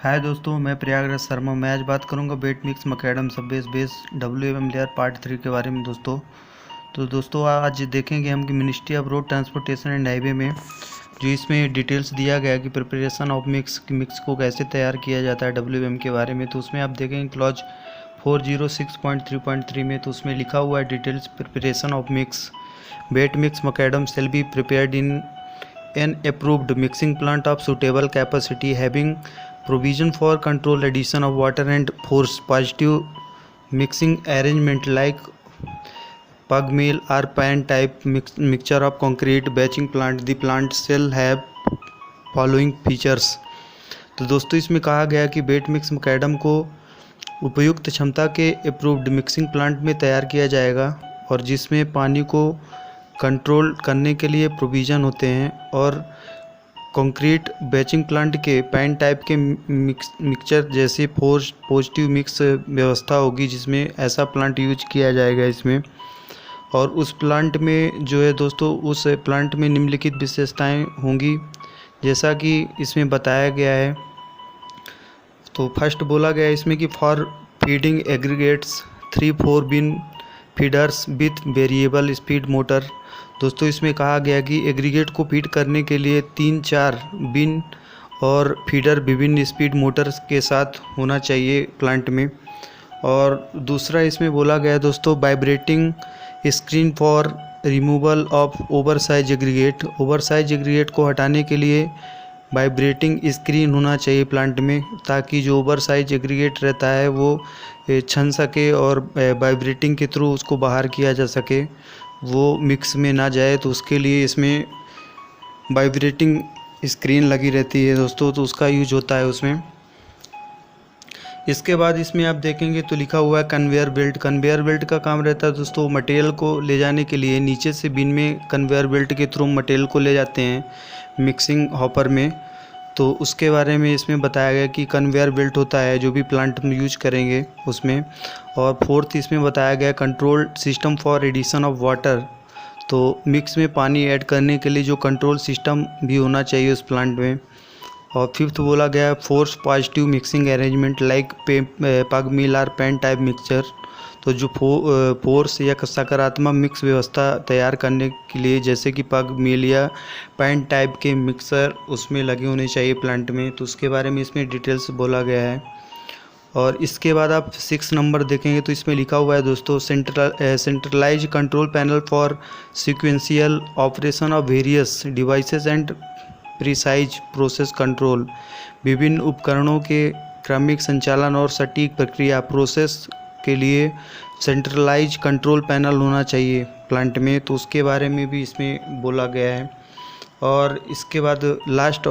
हाय दोस्तों, मैं प्रयागराज शर्मा। मैं आज बात करूंगा बेट मिक्स मकैडम सब बेस WM लेयर पार्ट 3 के बारे में दोस्तों। तो दोस्तों आज देखेंगे हम कि ministry of road transportation and highway में जो इसमें डिटेल्स दिया गया कि प्रिपरेशन ऑफ मिक्स को कैसे तैयार किया जाता है WM के बारे में। तो उसमें आप देखेंगे क्लॉज 406.3.3 में, तो उसमें लिखा हुआ है details preparation of mix bed mix macadam shall be prepared in an approved mixing plant of suitable capacity having provision for controlled addition of water and force positive mixing arrangement like pug mill or pan type mixture of concrete batching plant. The plant shall have following features. तो दोस्तों इसमें कहा गया कि बेट mix मकैडम को उपयुक्त क्षमता के अप्रूव्ड मिक्सिंग प्लांट में तैयार किया जाएगा और जिसमें पानी को कंट्रोल करने के लिए प्रोविज़न होते हैं और कंक्रीट बैचिंग प्लांट के पैन टाइप के मिक्सचर जैसे फोर्स पॉजिटिव मिक्स व्यवस्था होगी, जिसमें ऐसा प्लांट यूज किया जाएगा इसमें। और उस प्लांट में जो है दोस्तों, उस प्लांट में निम्नलिखित विशेषताएं होंगी जैसा कि इसमें बताया गया है। तो फर्स्ट बोला गया है इसमें कि for feeding aggregates 3-4 bin feeders with variable speed motor. दोस्तों इसमें कहा गया कि एग्रीगेट को फीड करने के लिए 3-4 बिन और फीडर विभिन्न स्पीड मोटर्स के साथ होना चाहिए प्लांट में। और दूसरा इसमें बोला गया दोस्तों vibrating screen for removal of oversize aggregate. Oversize aggregate को हटाने के लिए वाइब्रेटिंग स्क्रीन होना चाहिए प्लांट में, ताकि जो ओवरसाइज एग्रीगेट रहता है वो छन सके और वाइब्रेटिंग के थ्रू उसको बाहर किया जा सके, वो मिक्स में ना जाए। तो उसके लिए इसमें वाइब्रेटिंग स्क्रीन लगी रहती है दोस्तों, तो उसका यूज होता है उसमें। इसके बाद इसमें आप देखेंगे तो लिखा हुआ है कन्वेयर बेल्ट। कन्वेयर बेल्ट का काम रहता है दोस्तों मटेरियल को ले जाने के लिए, नीचे से बिन में कन्वेयर बेल्ट के थ्रू मटेरियल को ले जाते हैं मिक्सिंग हॉपर में। तो उसके बारे में इसमें बताया गया कि कन्वेयर बेल्ट होता है जो भी प्लांट में यूज करेंगे उसमें। और फोर्थ इसमें बताया गया control system for addition of water. तो मिक्स में पानी ऐड करने के लिए जो कंट्रोल सिस्टम भी होना चाहिए उस प्लांट में। और फिफ्थ बोला गया force positive mixing arrangement like पग मिल और पैन टाइप मिक्सचर। तो जो फोर्स या सकारात्मक मिक्स व्यवस्था तैयार करने के लिए जैसे कि पग मिल या पैन टाइप के मिक्सर उसमें लगे होने चाहिए प्लांट में। तो उसके बारे में इसमें डिटेल्स बोला गया है। और इसके बाद आप 6 नंबर देखेंगे तो इसमें लिखा हुआ है दोस्तों centralize control panel for sequential operation of various devices and precise process control. विभिन्न उपकरणों के क्रमिक संचालन और सटीक प्रक्रिया प्रोसेस के लिए सेंट्रलाइज कंट्रोल पैनल होना चाहिए प्लांट में। तो उसके बारे में भी इसमें बोला गया है। और इसके बाद लास्ट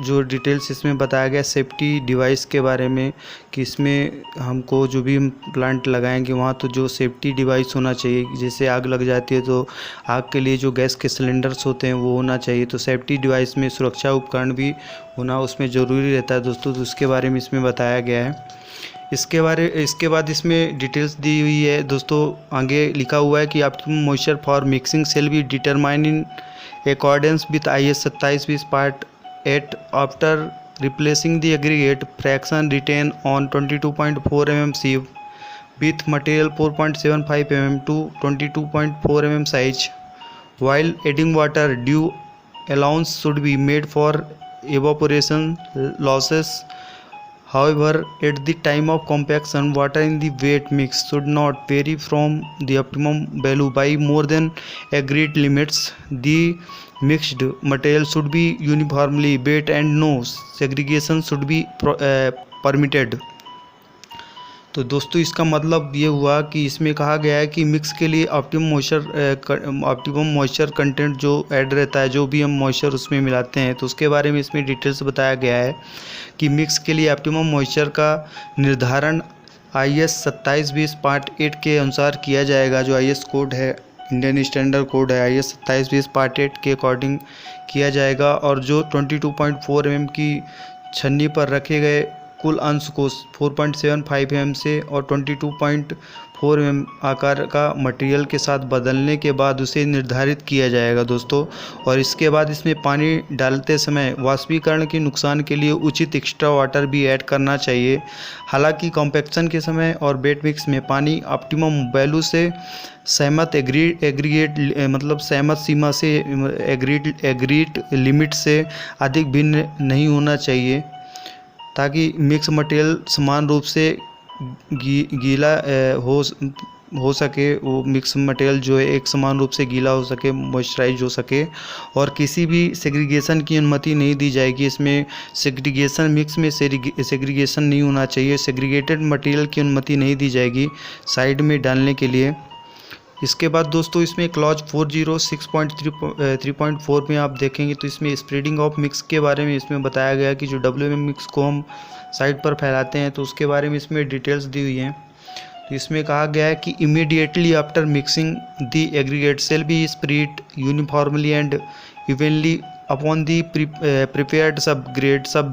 जो डिटेल्स इसमें बताया गया सेफ्टी डिवाइस के बारे में कि इसमें हमको जो भी हम प्लांट लगाएंगे वहाँ तो जो सेफ्टी डिवाइस होना चाहिए, जैसे आग लग जाती है तो आग के लिए जो गैस के सिलेंडर्स होते हैं वो होना चाहिए। तो सेफ्टी डिवाइस में सुरक्षा उपकरण भी होना उसमें ज़रूरी रहता है दोस्तों। तो उसके बारे में इसमें बताया गया है। इसके बाद इसमें डिटेल्स दी हुई है दोस्तों। आगे लिखा हुआ है कि optimum moisture for mixing shall be determine in accordance with IS 2720 part 8 after replacing the aggregate fraction retained on 22.4 mm sieve with material 4.75 mm to 22.4 mm size. While adding water, due allowance should be made for evaporation losses. However, at the time of compaction, water in the wet mix should not vary from the optimum value by more than agreed limits. The mixed material should be uniformly wet and no segregation should be permitted. तो दोस्तों इसका मतलब ये हुआ कि इसमें कहा गया है कि मिक्स के लिए ऑप्टिमम मॉइस्चर कंटेंट जो ऐड रहता है, जो भी हम मॉइस्चर उसमें मिलाते हैं, तो उसके बारे में इसमें डिटेल्स बताया गया है कि मिक्स के लिए ऑप्टिमम मॉइस्चर का निर्धारण IS 2720 पार्ट 8 के अनुसार किया जाएगा। जो IS कोड है, इंडियन स्टैंडर्ड कोड है, IS 2720 पार्ट 8 के अकॉर्डिंग किया जाएगा। और जो 22.4 mm की छन्नी पर रखे गए कुल अंश को 4.75 mm से और 22.4 mm आकार का मटेरियल के साथ बदलने के बाद उसे निर्धारित किया जाएगा दोस्तों। और इसके बाद इसमें पानी डालते समय वाष्पीकरण के नुकसान के लिए उचित एक्स्ट्रा वाटर भी ऐड करना चाहिए। हालांकि कॉम्पैक्शन के समय और वेट मिक्स में पानी ऑप्टिमम वैल्यू से सहमत एग्रीगेट मतलब सहमत सीमा से एग्रीड लिमिट से अधिक भिन्न नहीं होना चाहिए, ताकि मिक्स मटेरियल समान रूप से गीला हो सके। वो मिक्स मटेरियल जो है एक समान रूप से गीला हो सके, मॉइस्चराइज हो सके, और किसी भी सेग्रीगेशन की अनुमति नहीं दी जाएगी। इसमें सेग्रीगेशन मिक्स में सेग्रीगेशन नहीं होना चाहिए। सेग्रीगेटेड मटेरियल की अनुमति नहीं दी जाएगी साइड में डालने के लिए। इसके बाद दोस्तों इसमें क्लॉज 406.3.4 में आप देखेंगे तो इसमें स्प्रेडिंग ऑफ मिक्स के बारे में इसमें बताया गया कि जो WM मिक्स को हम साइड पर फैलाते हैं तो उसके बारे में इसमें डिटेल्स दी हुई हैं। तो इसमें कहा गया है कि immediately after mixing the aggregate shall be spread uniformly and evenly upon the prepared sub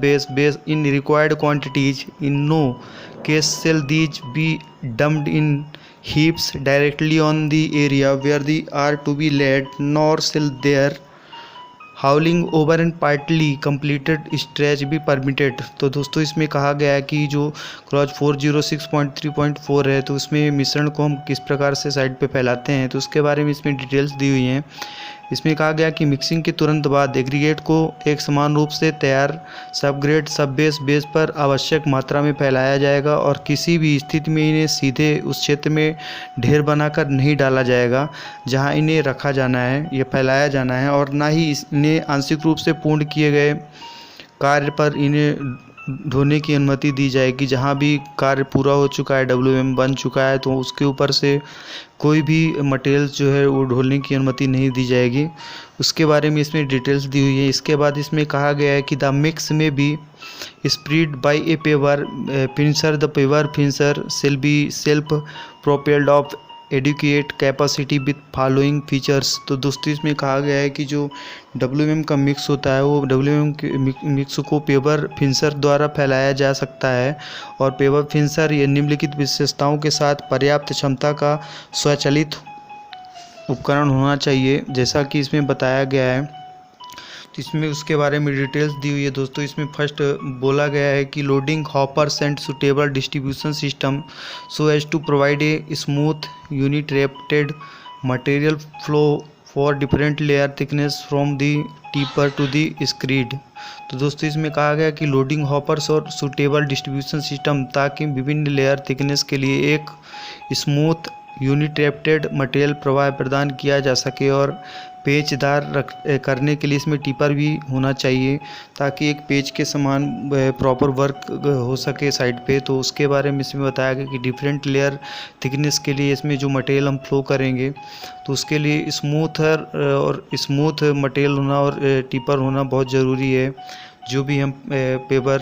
base in required quantities. In no case shall these be dumped in heaps directly on the area where they are to be laid, nor shall their हाउलिंग over and partly completed stretch भी permitted. तो दोस्तों इसमें कहा गया है कि जो clause 406.3.4 है तो उसमें मिश्रण को हम किस प्रकार से साइड पे फैलाते हैं तो उसके बारे में इसमें डिटेल्स दी हुई हैं। इसमें कहा गया कि मिक्सिंग के तुरंत बाद एग्रीगेट को एक समान रूप से तैयार सबग्रेड सब बेस पर आवश्यक मात्रा में फैलाया जाएगा और किसी भी स्थिति में इन्हें सीधे उस क्षेत्र में ढेर बनाकर नहीं डाला जाएगा जहां इन्हें रखा जाना है या फैलाया जाना है, और ना ही इन्हें आंशिक रूप से पूर्ण किए गए कार्य पर इन्हें ढोने की अनुमति दी जाएगी। जहां भी कार्य पूरा हो चुका है, WM बन चुका है, तो उसके ऊपर से कोई भी मटेरियल जो है वो ढोने की अनुमति नहीं दी जाएगी। उसके बारे में इसमें डिटेल्स दी हुई है। इसके बाद इसमें कहा गया है कि द मिक्स में be spread by a paver finisher. The paver finisher shall be self propelled of adequate capacity with following features. तो दोस्तों इसमें कहा गया है कि जो WM का मिक्स होता है वो WM के मिक्स को पेवर फिनिशर द्वारा फैलाया जा सकता है, और पेवर फिनिशर ये निम्नलिखित विशेषताओं के साथ पर्याप्त क्षमता का स्वचालित उपकरण होना चाहिए, जैसा कि इसमें बताया गया है। तो इसमें उसके बारे में डिटेल्स दी हुई है दोस्तों। इसमें फर्स्ट बोला गया है कि loading hoppers and suitable distribution system so as to provide a smooth uninterrupted material flow for different layer thickness from the tipper to the screed. तो दोस्तों इसमें कहा गया कि लोडिंग हॉपर्स और सुटेबल डिस्ट्रीब्यूशन सिस्टम ताकि विभिन्न लेयर थिकनेस के लिए एक स्मूथ यूनिटैप्टेड मटेरियल प्रवाह प्रदान किया जा सके, और पेचदार करने के लिए इसमें टिपर भी होना चाहिए ताकि एक पेच के समान प्रॉपर वर्क हो सके साइड पे। तो उसके बारे में इसमें बताया गया कि डिफरेंट लेयर थिकनेस के लिए इसमें जो मटेरियल हम फ्लो करेंगे तो उसके लिए स्मूथ मटेरियल होना और टिपर होना बहुत ज़रूरी है, जो भी हम पेपर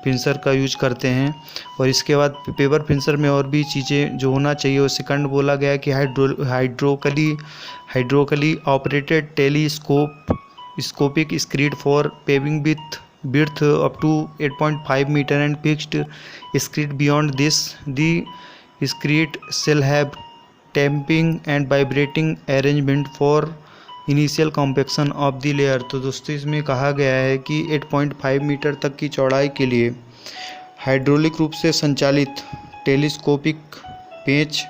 फिनिशर का यूज करते हैं। और इसके बाद पेपर फिनिशर में और भी चीज़ें जो होना चाहिए, और सेकंड बोला गया है कि hydraulically operated telescopic screed for paving with width up to 8.5 meter and fixed screed beyond this. The screed shall have tamping and vibrating arrangement for initial compaction of the layer. तो दोस्तों इसमें कहा गया है कि 8.5 मीटर तक की चौड़ाई के लिए हाइड्रोलिक रूप से संचालित टेलीस्कोपिक पेंच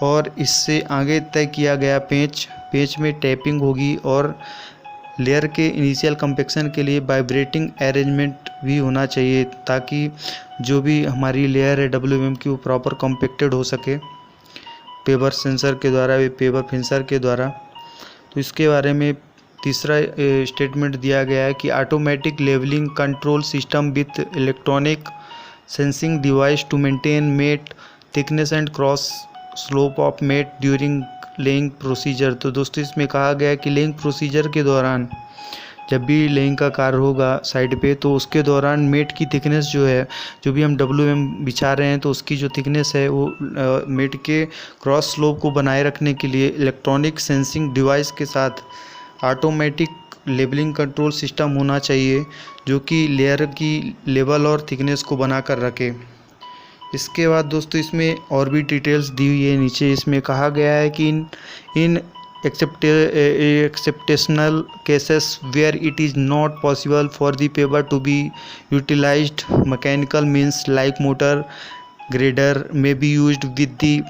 और इससे आगे तय किया गया पेंच में टैपिंग होगी, और लेयर के इनिशियल कॉम्पैक्शन के लिए वाइब्रेटिंग अरेंजमेंट भी होना चाहिए ताकि जो भी हमारी लेयर है WM की वो प्रॉपर कॉम्पैक्टेड हो सके पेपर सेंसर के द्वारा, पेपर फिनिशर के द्वारा। तो इसके बारे में तीसरा स्टेटमेंट दिया गया है कि automatic levelling control system with electronic sensing device to maintain mat thickness and cross slope of mat during laying procedure. तो दोस्तों इसमें कहा गया है कि लेइंग प्रोसीजर के दौरान जब भी लेइंग का कार्य होगा साइड पे, तो उसके दौरान मेट की थिकनेस जो है, जो भी हम WM बिछा रहे हैं तो उसकी जो थिकनेस है वो मेट के क्रॉस स्लोप को बनाए रखने के लिए इलेक्ट्रॉनिक सेंसिंग डिवाइस के साथ ऑटोमेटिक लेबलिंग कंट्रोल सिस्टम होना चाहिए जो कि लेयर की लेवल और थिकनेस को बना कर रखे। इसके बाद दोस्तों इसमें और भी डिटेल्स दी हुई है। नीचे इसमें कहा गया है कि इन exceptional cases where it is not possible for the paper to be utilized, mechanical means like motor grader may be used with the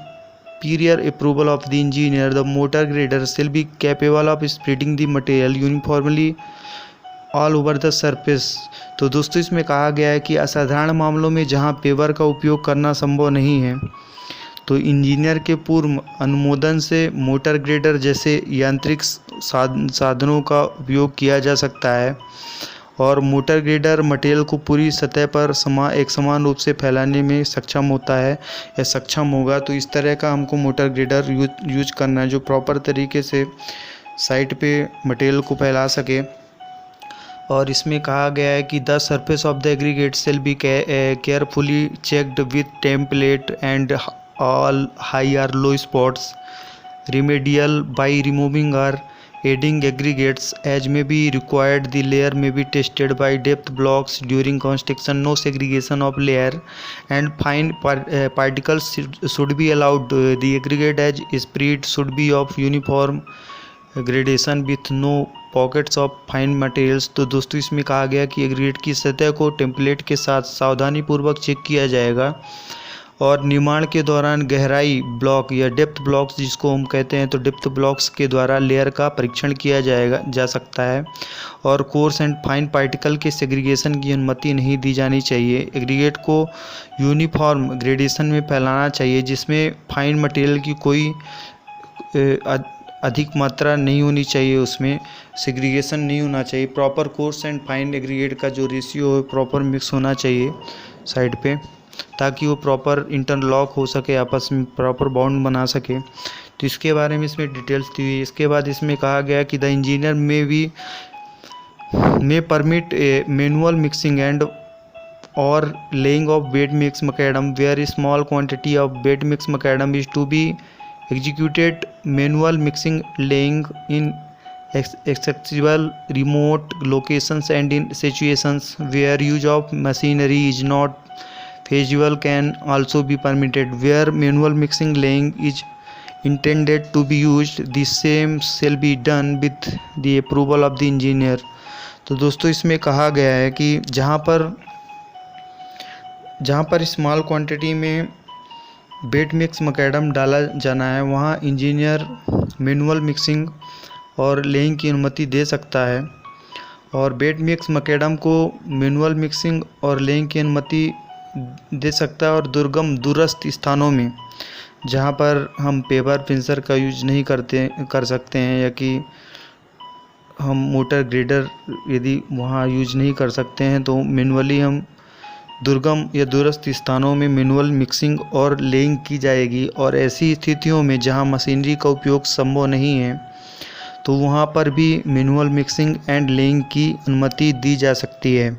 prior approval of the engineer. The motor grader shall be capable of spreading the material uniformly all over the surface. तो दोस्तों इसमें कहा गया है कि असाधारण मामलों में जहां पेवर का उपयोग करना संभव नहीं है तो इंजीनियर के पूर्व अनुमोदन से मोटर ग्रेडर जैसे यांत्रिक साधनों का उपयोग किया जा सकता है और मोटर ग्रेडर मटेरियल को पूरी सतह पर एक समान रूप से फैलाने में सक्षम होता है या सक्षम होगा। तो इस तरह का हमको मोटर ग्रेडर यूज करना है जो प्रॉपर तरीके से साइड पे मटेरियल को फैला सके। और इसमें कहा गया है कि the surface of the aggregate shall be carefully checked with template and all high or low spots remedial by removing or adding aggregates as may be required. The layer may be tested by depth blocks during construction. No segregation of layer and fine particles should be allowed. The aggregate as spread should be of uniform gradation with no pockets of fine materials। तो दोस्तों इसमें कहा गया कि aggregate की सतह को template के साथ सावधानीपूर्वक चेक किया जाएगा और निर्माण के दौरान गहराई ब्लॉक या डेप्थ ब्लॉक्स जिसको हम कहते हैं तो डेप्थ ब्लॉक्स के द्वारा लेयर का परीक्षण किया जा सकता है और कोर्स एंड फाइन पार्टिकल के सेग्रीगेशन की अनुमति नहीं दी जानी चाहिए। एग्रीगेट को यूनिफॉर्म ग्रेडेशन में फैलाना चाहिए जिसमें फाइन मटेरियल की कोई अधिक मात्रा नहीं होनी चाहिए, उसमें सेग्रीगेशन नहीं होना चाहिए। Proper course and fine aggregate का जो रेशियो है प्रॉपर मिक्स होना चाहिए साइड पे ताकि वो प्रॉपर इंटरलॉक हो सके, आपस में प्रॉपर बॉन्ड बना सके। तो इसके बारे में इसमें डिटेल्स दी हुई है। इसके बाद इसमें कहा गया कि the engineer may permit a manual mixing and और laying of bed mix macadam where small quantity of bed mix macadam is to be executed. Manual mixing laying in accessible remote locations and in situations where use of machinery is not feasible can also be permitted. Where manual mixing laying is intended to be used, the same shall be done with the approval of the engineer। तो दोस्तों इसमें कहा गया है कि जहाँ पर small quantity में बेड मिक्स मकैडम डाला जाना है वहाँ इंजीनियर मैनुअल मिक्सिंग और लेइंग की अनुमति दे सकता है और बेड मिक्स मकैडम को मैनुअल मिक्सिंग और लेइंग की अनुमति दे सकता है और दूरस्थ स्थानों में जहां पर हम पेपर पिंसर का यूज नहीं कर सकते हैं या कि हम मोटर ग्रेडर यदि वहां यूज नहीं कर सकते हैं तो मैनुअली हम दुर्गम या दूरस्थ स्थानों में मैनुअल मिक्सिंग और लेइंग की जाएगी। और ऐसी स्थितियों में जहां मशीनरी का उपयोग संभव नहीं है तो वहाँ पर भी मैनुअल मिक्सिंग एंड लेइंग की अनुमति दी जा सकती है।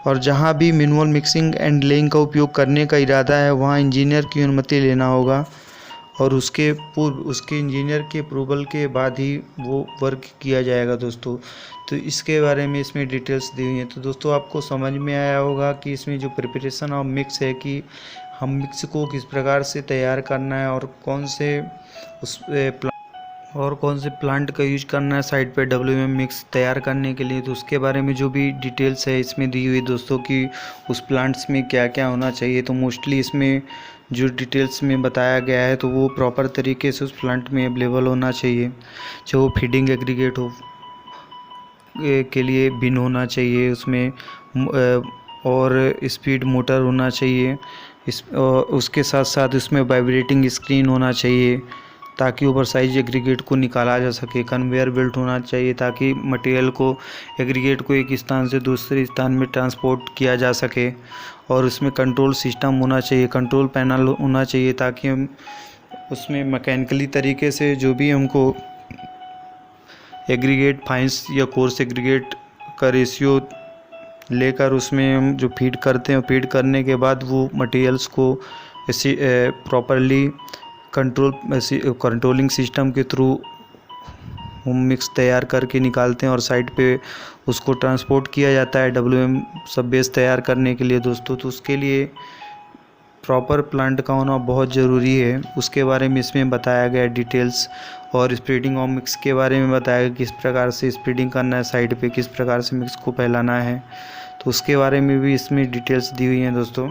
और जहाँ भी मैनुअल मिक्सिंग एंड लेइंग का उपयोग करने का इरादा है वहाँ इंजीनियर की अनुमति लेना होगा और उसके पूर्व उसके इंजीनियर के अप्रूवल के बाद ही वो वर्क किया जाएगा दोस्तों। तो इसके बारे में इसमें डिटेल्स दी हुई हैं। तो दोस्तों आपको समझ में आया होगा कि इसमें जो प्रिपरेशन ऑफ मिक्स है कि हम मिक्स को किस प्रकार से तैयार करना है और कौन से प्लांट का यूज करना है साइड पे WM मिक्स तैयार करने के लिए। तो उसके बारे में जो भी डिटेल्स है इसमें दी हुई दोस्तों कि उस प्लांट्स में क्या क्या होना चाहिए। तो मोस्टली इसमें जो डिटेल्स में बताया गया है तो वो प्रॉपर तरीके से उस प्लांट में अवेलेबल होना चाहिए। चाहे वो फीडिंग एग्रीगेट हो के लिए बिन होना चाहिए उसमें और स्पीड मोटर होना चाहिए। उसके साथ साथ उसमें वाइब्रेटिंग स्क्रीन होना चाहिए ताकि ओवर साइज एग्रीगेट को निकाला जा सके। कन्वेयर बेल्ट होना चाहिए ताकि मटेरियल को एग्रीगेट को एक स्थान से दूसरे स्थान में ट्रांसपोर्ट किया जा सके। और उसमें कंट्रोल सिस्टम होना चाहिए, कंट्रोल पैनल होना चाहिए ताकि हम उसमें मैकेनिकली तरीके से जो भी हमको एग्रीगेट फाइंस या कोर्स एग्रीगेट का रेशियो लेकर उसमें हम जो फीड करते हैं फीड करने के बाद वो मटेरियल्स को ऐसे प्रॉपरली कंट्रोलिंग सिस्टम के थ्रू होम मिक्स तैयार करके निकालते हैं और साइड पे उसको ट्रांसपोर्ट किया जाता है WM सब बेस तैयार करने के लिए दोस्तों। तो उसके लिए प्रॉपर प्लांट का होना बहुत ज़रूरी है, उसके बारे में इसमें बताया गया है डिटेल्स। और स्प्रेडिंग ऑफ मिक्स के बारे में बताया गया किस प्रकार से स्प्रेडिंग करना है, साइड पे किस प्रकार से मिक्स को फैलाना है, तो उसके बारे में भी इसमें डिटेल्स दी हुई हैं दोस्तों।